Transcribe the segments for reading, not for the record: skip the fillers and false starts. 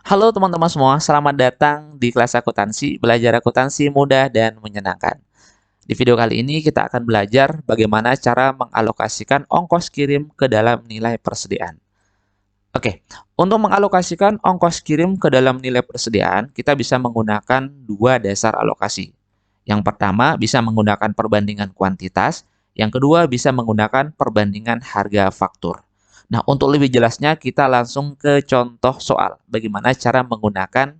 Halo teman-teman semua, selamat datang di kelas akuntansi, belajar akuntansi mudah dan menyenangkan. Di video kali ini kita akan belajar bagaimana cara mengalokasikan ongkos kirim ke dalam nilai persediaan. Oke, untuk mengalokasikan ongkos kirim ke dalam nilai persediaan, kita bisa menggunakan dua dasar alokasi. Yang pertama bisa menggunakan perbandingan kuantitas, yang kedua bisa menggunakan perbandingan harga faktur. Nah, untuk lebih jelasnya kita langsung ke contoh soal bagaimana cara menggunakan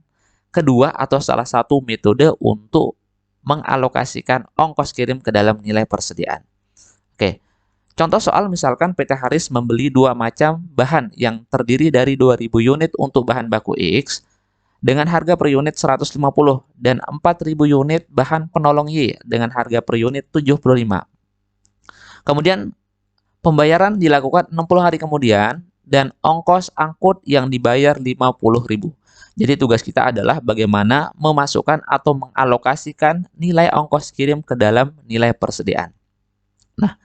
kedua atau salah satu metode untuk mengalokasikan ongkos kirim ke dalam nilai persediaan. Oke, contoh soal misalkan PT Haris membeli dua macam bahan yang terdiri dari 2.000 unit untuk bahan baku X dengan harga per unit 150 dan 4.000 unit bahan penolong Y dengan harga per unit 75. Kemudian pembayaran dilakukan 60 hari kemudian dan ongkos angkut yang dibayar 50.000. Jadi tugas kita adalah bagaimana memasukkan atau mengalokasikan nilai ongkos kirim ke dalam nilai persediaan. Nah,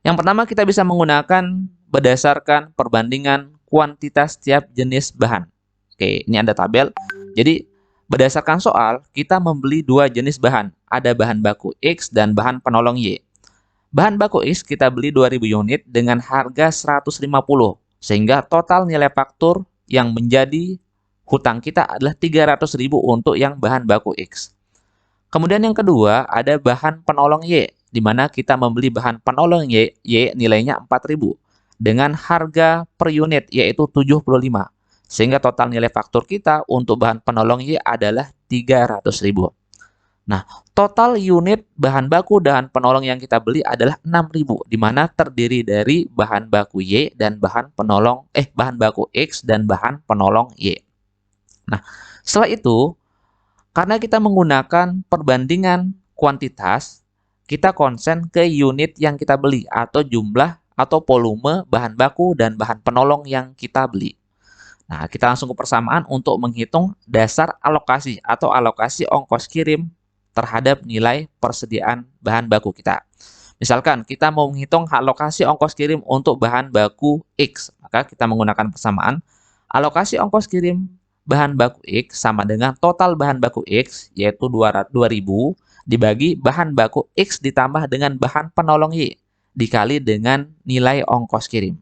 yang pertama kita bisa menggunakan berdasarkan perbandingan kuantitas tiap jenis bahan. Oke, ini ada tabel. Jadi, berdasarkan soal, kita membeli dua jenis bahan. Ada bahan baku X dan bahan penolong Y. Bahan baku X kita beli 2.000 unit dengan harga 150, sehingga total nilai faktur yang menjadi hutang kita adalah 300.000 untuk yang bahan baku X. Kemudian yang kedua, ada bahan penolong Y, di mana kita membeli bahan penolong Y nilainya 4.000 dengan harga per unit yaitu 75. Sehingga total nilai faktur kita untuk bahan penolong Y adalah 300.000. Nah, total unit bahan baku dan penolong yang kita beli adalah 6.000, di mana terdiri dari bahan baku Y dan bahan baku X dan bahan penolong Y. Nah, setelah itu karena kita menggunakan perbandingan kuantitas, kita konsen ke unit yang kita beli atau jumlah atau volume bahan baku dan bahan penolong yang kita beli. Nah, kita langsung ke persamaan untuk menghitung dasar alokasi atau alokasi ongkos kirim terhadap nilai persediaan bahan baku kita. Misalkan kita mau menghitung alokasi ongkos kirim untuk bahan baku X, maka kita menggunakan persamaan alokasi ongkos kirim bahan baku X sama dengan total bahan baku X yaitu 2.000 dibagi bahan baku X ditambah dengan bahan penolong Y dikali dengan nilai ongkos kirim.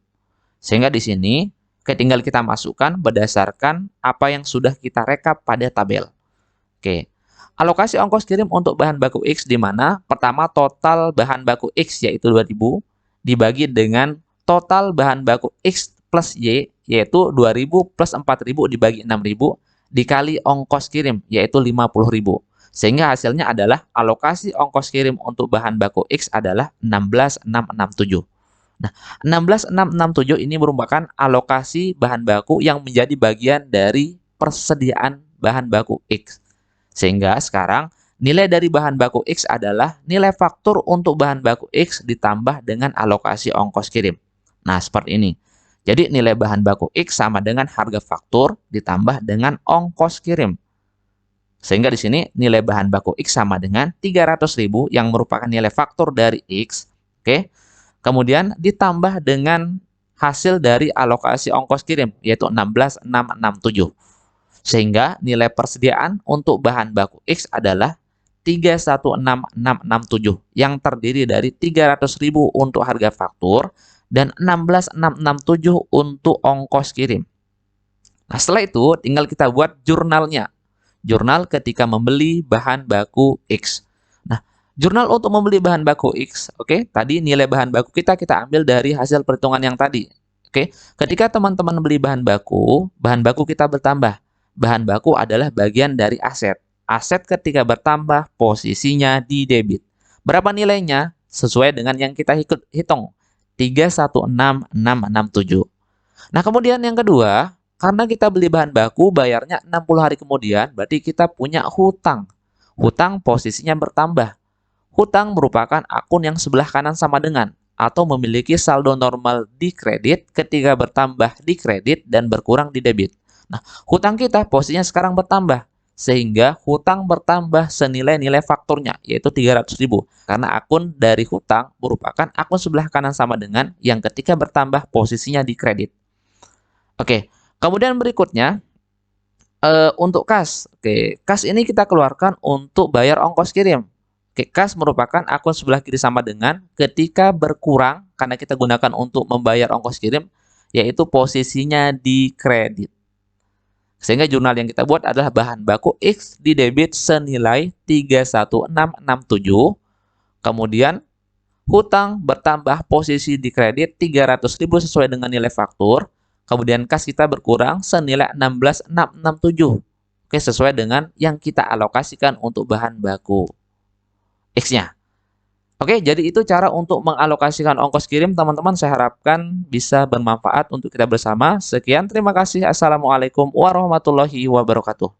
Sehingga di sini tinggal kita masukkan berdasarkan apa yang sudah kita rekap pada tabel. Oke. Alokasi ongkos kirim untuk bahan baku X di mana pertama total bahan baku X yaitu 2.000 dibagi dengan total bahan baku X plus Y yaitu 2.000 plus 4.000 dibagi 6.000 dikali ongkos kirim yaitu 50.000. Sehingga hasilnya adalah alokasi ongkos kirim untuk bahan baku X adalah 16.667. Nah, 16.667 ini merupakan alokasi bahan baku yang menjadi bagian dari persediaan bahan baku X. Sehingga sekarang nilai dari bahan baku X adalah nilai faktur untuk bahan baku X ditambah dengan alokasi ongkos kirim. Nah, seperti ini. Jadi nilai bahan baku X sama dengan harga faktur ditambah dengan ongkos kirim. Sehingga di sini nilai bahan baku X sama dengan 300.000 yang merupakan nilai faktur dari X. Oke. Kemudian ditambah dengan hasil dari alokasi ongkos kirim, yaitu 16.667. Sehingga nilai persediaan untuk bahan baku X adalah 316.667 yang terdiri dari 300.000 untuk harga faktur dan 16.667 untuk ongkos kirim. Nah, setelah itu tinggal kita buat jurnalnya. Jurnal ketika membeli bahan baku X. Jurnal untuk membeli bahan baku X, oke? Tadi nilai bahan baku kita ambil dari hasil perhitungan yang tadi, oke? Ketika teman-teman beli bahan baku kita bertambah. Bahan baku adalah bagian dari aset. Aset ketika bertambah, posisinya di debit. Berapa nilainya? Sesuai dengan yang kita hitung, 316.667. Nah, kemudian yang kedua, karena kita beli bahan baku, bayarnya 60 hari kemudian, berarti kita punya hutang. Hutang posisinya bertambah. Hutang merupakan akun yang sebelah kanan sama dengan atau memiliki saldo normal di kredit ketika bertambah di kredit dan berkurang di debit. Nah, hutang kita posisinya sekarang bertambah sehingga hutang bertambah senilai nilai fakturnya yaitu 300.000 karena akun dari hutang merupakan akun sebelah kanan sama dengan yang ketika bertambah posisinya di kredit. Oke, kemudian berikutnya Untuk kas, oke, kas ini kita keluarkan untuk bayar ongkos kirim. Oke, kas merupakan akun sebelah kiri sama dengan ketika berkurang karena kita gunakan untuk membayar ongkos kirim, yaitu posisinya di kredit. Sehingga jurnal yang kita buat adalah bahan baku X di debit senilai 31667, kemudian hutang bertambah posisi di kredit 300.000 sesuai dengan nilai faktur, kemudian kas kita berkurang senilai 16.667. Oke, sesuai dengan yang kita alokasikan untuk bahan baku X-nya. Oke, jadi itu cara untuk mengalokasikan ongkos kirim, teman-teman. Saya harapkan bisa bermanfaat untuk kita bersama. Sekian, terima kasih. Assalamualaikum warahmatullahi wabarakatuh.